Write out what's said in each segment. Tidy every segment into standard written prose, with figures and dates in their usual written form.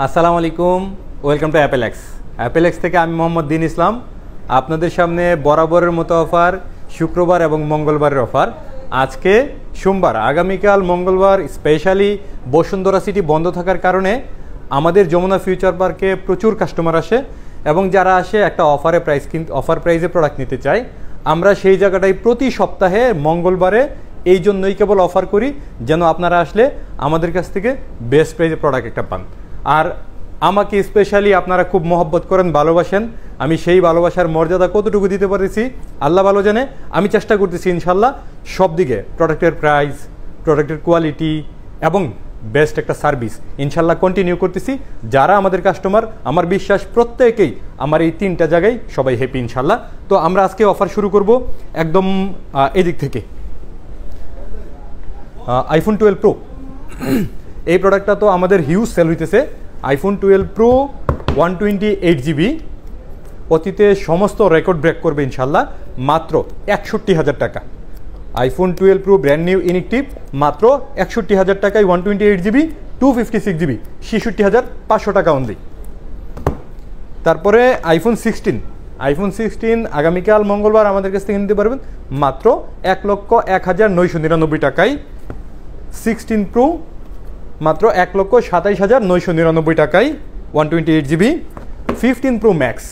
আসসালামু আলাইকুম, welcome to অ্যাপেলেক্স। অ্যাপেলেক্স থেকে আমি মোহাম্মদ দিন ইসলাম আপনাদের সামনে বরাবরের মতো অফার, শুক্রবার এবং মঙ্গলবারের অফার। আজকে সোমবার, আগামীকাল মঙ্গলবার স্পেশালি বসুন্ধরা সিটি বন্ধ থাকার কারণে আমাদের যমুনা ফিউচার পার্কে প্রচুর কাস্টমার আসে এবং যারা আসে একটা অফার প্রাইসে প্রোডাক্ট নিতে চায়। আমরা সেই জায়গাটায় প্রতি সপ্তাহে মঙ্গলবারে এই জন্যই কেবল অফার করি যেন আপনারা আসলে আমাদের কাছ থেকে বেস্ট প্রাইসে প্রোডাক্ট একটা পান। আর আমাকে স্পেশালি আপনারা খুব মহব্বত করেন, ভালোবাসেন। আমি সেই ভালোবাসার মর্যাদা কতটুকু দিতে পারছি আল্লাহ ভালো জানে। আমি চেষ্টা করতেছি ইনশাল্লাহ সব দিকে, প্রোডাক্টের প্রাইস, প্রোডাক্টের কোয়ালিটি এবং বেস্ট একটা সার্ভিস ইনশাল্লাহ কন্টিনিউ করতেছি। যারা আমাদের কাস্টমার, আমার বিশ্বাস প্রত্যেকেই আমার এই তিনটা জায়গায় সবাই হ্যাপি ইনশাল্লাহ। তো আমরা আজকে অফার শুরু করব একদম এদিক থেকে। আইফোন 12 প্রো এই প্রোডাক্টটা তো আমাদের হিউজ সেল হইতেছে। আইফোন 12 প্রো 128 জিবি অতীতে সমস্ত রেকর্ড ব্রেক করবে ইনশাল্লাহ, মাত্র 61,000 টাকা। IPhone 12 pro brand new inactive মাত্র 61,000 টাকায় 128 জিবি 256 জিবি 66,500 টাকা অনলি। তারপরে আইফোন 16 আগামীকাল মঙ্গলবার আমাদের কাছ থেকে নিতে পারবেন মাত্র 1,01,999 টাকায়। 16 প্রো মাত্র 1,27,999 টাকায় 128 জিবি। 15 প্রো ম্যাক্স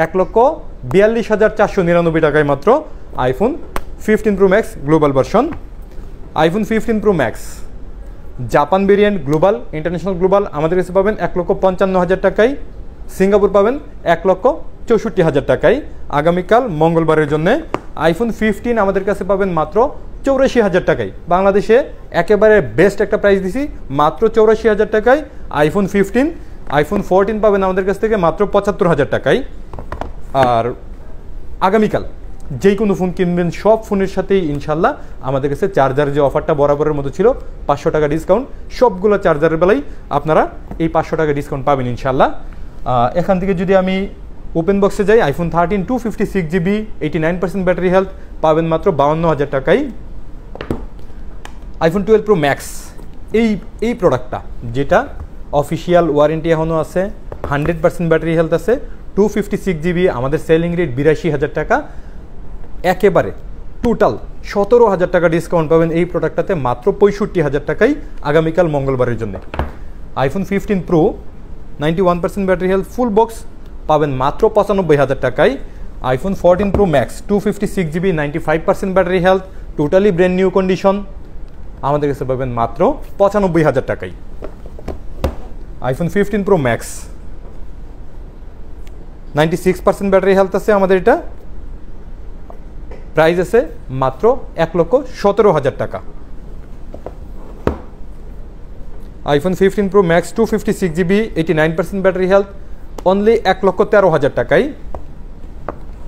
1,42,499 টাকায় মাত্র iPhone 15 pro max global version. IPhone 15 pro max Japan variant global, international global আমাদের কাছে পাবেন 1,55,000 টাকায়। সিঙ্গাপুর পাবেন 1,64,000 টাকায় আগামীকাল মঙ্গলবারের জন্য। আইফোন 15 আমাদের কাছে পাবেন মাত্র 84,000 টাকায়। বাংলাদেশে একেবারে বেস্ট একটা প্রাইস দিছি, মাত্র 84,000 টাকায় আইফোন 15। আইফোন 14 পাবেন আমাদের কাছ থেকে মাত্র 75,000 টাকায়। আর আগামীকাল যেই কোনো ফোন কিনবেন সব ফোনের সাথেই ইনশাল্লাহ আমাদের কাছে চার্জারের যে অফারটা বরাবরের মতো ছিল 500 টাকা ডিসকাউন্ট, সবগুলো চার্জারের বেলায় আপনারা এই 500 টাকা ডিসকাউন্ট পাবেন ইনশাল্লাহ। এখান থেকে যদি আমি ওপেন বক্সে যাই, আইফোন 13 256 জিবি 89% ব্যাটারি হেলথ পাবেন মাত্র 52,000 টাকায়। আইফোন 12 প্রো ম্যাক্স এই প্রোডাক্টটা যেটা অফিসিয়াল ওয়ারেন্টি এখনও আছে, 100% ব্যাটারি হেলথ আছে, 256 জিবি, আমাদের সেলিং রেট 82,000 টাকা। একেবারে টোটাল 17,000 টাকা ডিসকাউন্ট পাবেন এই প্রোডাক্টটাতে মাত্র 65,000 টাকায় আগামীকাল মঙ্গলবারের জন্য। IPhone 15 pro 91% battery health full box পাবেন মাত্র 95,000 টাকায়। IPhone 14 pro max 256 GB 95% battery health totally brand new condition আমাদের কাছে পাবেন মাত্র 95,000 টাকায়। IPhone 15 pro max 96% battery health আছে আমাদের, এটা প্রাইস আছে মাত্র 1,17,000 টাকা। IPhone 15 pro max 256 GB 89% battery health only 1,13,000 টাকায়।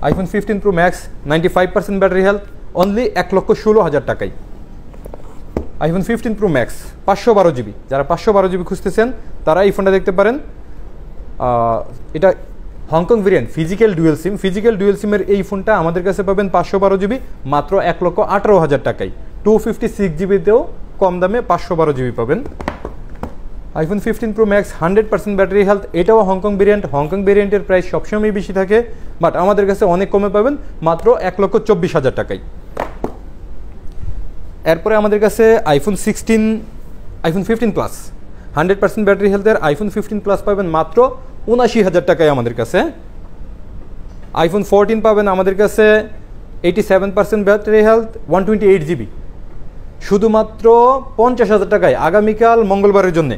IPhone 15 pro max 95% battery health only 1,16,000 টাকায়। আইফোন 15 প্রো ম্যাক্স 512 জিবি, যারা 512 জিবি খুঁজতেছেন তারা এই ফোনটা দেখতে পারেন। এটা হংকং ভেরিয়েন্ট ফিজিক্যাল ডুয়েল সিমের এই ফোনটা আমাদের কাছে পাবেন 512 জিবি মাত্র 1,18,000 টাকায়। 256 জিবিতেও কম দামে 512 জিবি পাবেন। IPhone 15 pro max 100% battery health, এটাও হংকং ভেরিয়েন্টের প্রাইস সবসময় বেশি থাকে, বাট আমাদের কাছে অনেক কমে পাবেন মাত্র 1,24,000 টাকায়। এরপরে আমাদের কাছে আইফোন 15 প্লাস 100% ব্যাটারি হেলথের আইফোন 15 প্লাস পাবেন মাত্র 79,000 টাকায় আমাদের কাছে। আইফোন 14 পাবেন আমাদের কাছে 87% ব্যাটারি হেলথ 128 জিবি শুধুমাত্র 50,000 টাকায় আগামীকাল মঙ্গলবারের জন্য।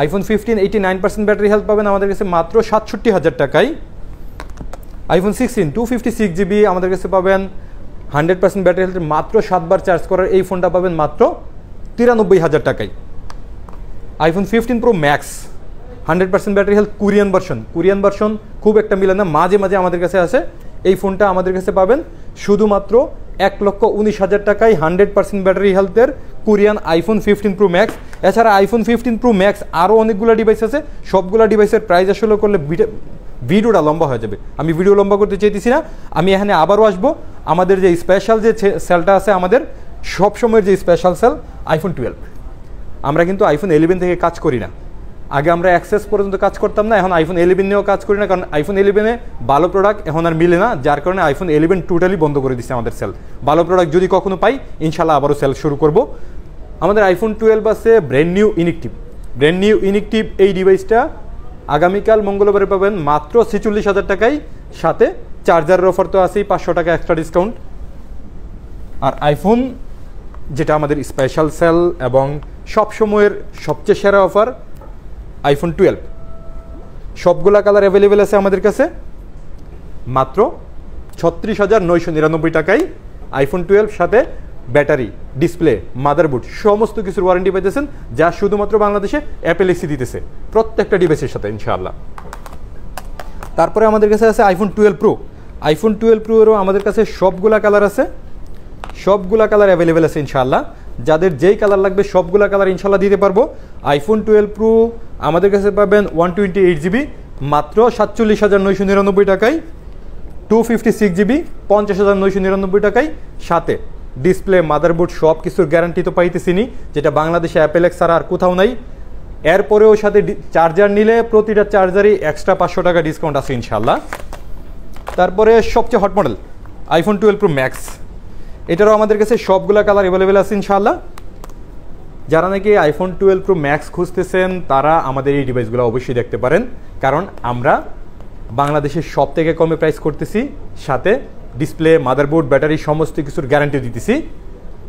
আইফোন 15 89% ব্যাটারি হেলথ পাবেন আমাদের কাছে মাত্র 67,000 টাকায়। আইফোন 16 256 জিবি আমাদের কাছে পাবেন 100% ব্যাটারি হেলথ মাত্র 7 বার চার্জ করার এই ফোনটা পাবেন মাত্র 93,000 টাকায়। IPhone 15 pro max 100% battery health Korean version খুব একটা মিলে না, মাঝে মাঝে আমাদের কাছে আছে। এই ফোনটা আমাদের কাছে পাবেন শুধুমাত্র 1,19,000 টাকায় 100% ব্যাটারি হেলথের কোরিয়ান আইফোন 15 প্রো ম্যাক্স। এছাড়া আইফোন 15 প্রো ম্যাক্স আরও অনেকগুলো ডিভাইস আছে, সবগুলো ডিভাইসের প্রাইস আসলে করলে ভিডিওটা লম্বা হয়ে যাবে। আমি ভিডিও লম্বা করতে চাইতেছি না, আমি এখানে আবারও আসবো। আমাদের যে স্পেশাল যে সেলটা আছে, আমাদের সবসময়ের যে স্পেশাল সেল আইফোন 12, আমরা কিন্তু আইফোন 11 থেকে কাজ করি না। আগে আমরা অ্যাক্সেস পর্যন্ত কাজ করতাম না, এখন আইফোন 11 নিয়েও কাজ করি না, কারণ আইফোন 11-এ ভালো প্রোডাক্ট এখন আর মিলে না, যার কারণে আইফোন 11 টোটালি বন্ধ করে দিচ্ছে আমাদের সেল। ভালো প্রোডাক্ট যদি কখনো পাই ইনশাল্লাহ আবারও সেল শুরু করব। আমাদের আইফোন 12 আছে ব্র্যান্ড নিউ ইনিকটিভ। এই ডিভাইসটা আগামীকাল মঙ্গলবারে পাবেন মাত্র 46,000 টাকায়, সাথে চার্জারের অফার তো আছেই, 500 টাকা এক্সট্রা ডিসকাউন্ট। আর আইফোন যেটা আমাদের স্পেশাল সেল এবং সবসময়ের সবচেয়ে সেরা অফার, আইফোন 12 সবগুলা কালার অ্যাভেলেবেল আছে আমাদের কাছে মাত্র 36,999 টাকায়। আইফোন 12 সাথে ব্যাটারি, ডিসপ্লে, মাদারবোর্ড সমস্ত কিছুর ওয়ারেন্টি পাইতেছেন, যা শুধুমাত্র বাংলাদেশে অ্যাপেল এক্সি দিতেছে প্রত্যেকটা ডিভাইসের সাথে ইনশাআল্লাহ। তারপরে আমাদের কাছে আছে আইফোন 12 প্রো। আইফোন 12 প্রোরও আমাদের কাছে সবগুলা কালার আছে, সবগুলা কালার অ্যাভেলেবেল আছে ইনশাআল্লাহ। যাদের যেই কালার লাগবে সবগুলা কালার ইনশাআল্লাহ দিতে পারবো। আইফোন 12 প্রো আমাদের কাছে পাবেন 128 জিবি মাত্র 47,999 টাকায়, 256 জিবি 50,999 টাকায়, সাথে ডিসপ্লে, মাদারবোর্ড সব কিছুর গ্যারান্টি তো পাইতেছিনি, যেটা বাংলাদেশে অ্যাপেল এক্স ছাড়া আর কোথাও নাই। এরপরেও সাথে চার্জার নিলে প্রতিটা চার্জারই এক্সট্রা 500 টাকা ডিসকাউন্ট আছে ইনশাআল্লাহ। তারপরে সবচেয়ে hot model iPhone 12 pro max, এটারও আমাদের কাছে সবগুলা কালার অ্যাভেলেবেল আছে ইনশাআল্লাহ। যারা নাকি আইফোন 12 প্রো ম্যাক্স খুঁজতেছেন তারা আমাদের এই ডিভাইসগুলো অবশ্যই দেখতে পারেন, কারণ আমরা বাংলাদেশের সব থেকে কমে প্রাইস করতেছি, সাথে ডিসপ্লে, মাদারবোর্ড, ব্যাটারি সমস্ত কিছুর গ্যারান্টি দিতেছি।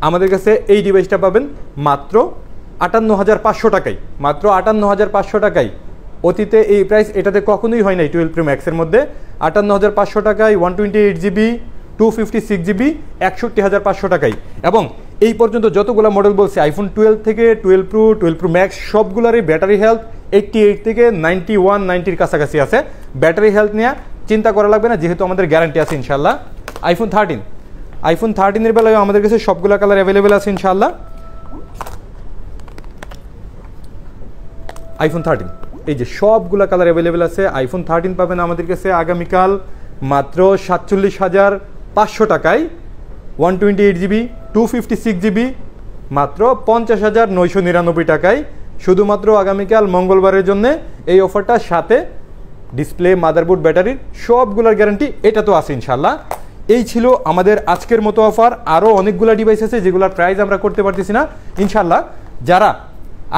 আমাদের কাছে এই ডিভাইসটা পাবেন মাত্র 58,500 টাকায়, মাত্র 58,500 টাকায়। অতীতে এই প্রাইস এটাতে কখনোই হয় নাই 12 প্রো ম্যাক্সের মধ্যে। 58,500 টাকায় 128 জিবি, 256 জিবি 61,500 টাকায়। এবং এই পর্যন্ত যতগুলো মডেল বলছি আইফোন 12 থেকে 12 প্রো, 12 প্রো ম্যাক্স সবগুলোরই ব্যাটারি হেলথ 88 থেকে 91-90-র কাছাকাছি আছে। ব্যাটারি হেলথ নিয়ে চিন্তা করা লাগবে না, যেহেতু আমাদের গ্যারান্টি আছে ইনশাআল্লাহ। আইফোন 13-এর বেলায় আমাদের কাছে সবগুলো কালার অ্যাভেলেবেল আছে ইনশাআল্লাহ। আইফোন 13 এই যে সবগুলা কালার অ্যাভেলেবেল আছে। আইফোন 13 পাবেন আমাদের কাছে আগামীকাল মাত্র 47,500 টাকায়, 128 জিবি, 256 জিবি মাত্র 50,999 টাকায়। শুধুমাত্র আগামীকাল মঙ্গলবারের জন্য এই অফারটার সাথে ডিসপ্লে, মাদারবোর্ড, ব্যাটারির সবগুলোর গ্যারান্টি এটা তো আছে ইনশাআল্লাহ। এই ছিল আমাদের আজকের মতো অফার। আরও অনেকগুলো ডিভাইস আছে যেগুলোর প্রাইস আমরা করতে পারতেছি না ইনশাআল্লাহ। যারা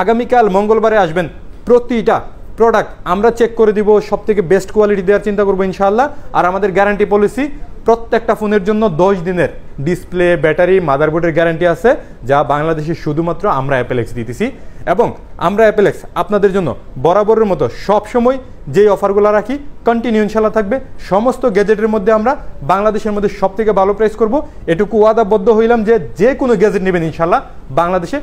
আগামীকাল মঙ্গলবারে আসবেন প্রতিটা প্রোডাক্ট আমরা চেক করে দিব, সব থেকে বেস্ট কোয়ালিটি দেওয়ার চিন্তা করবো ইনশাআল্লাহ। আর আমাদের গ্যারান্টি পলিসি প্রত্যেকটা ফোনের জন্য 10 দিনের ডিসপ্লে, ব্যাটারি, মাদারবোর্ডের গ্যারান্টি আছে, যা বাংলাদেশে শুধুমাত্র আমরা অ্যাপেল এক্স দিতেছি। এবং আমরা অ্যাপেল এক্স আপনাদের জন্য বরাবরের মতো সবসময় যেই অফারগুলো রাখি কন্টিনিউ ইনশাআল্লাহ থাকবে। সমস্ত গ্যাজেটের মধ্যে আমরা বাংলাদেশের মধ্যে সব থেকে ভালো প্রাইস করবো, এটুকু ওয়াদাবদ্ধ হইলাম যে যে কোনো গ্যাজেট নেবেন ইনশাআল্লাহ বাংলাদেশে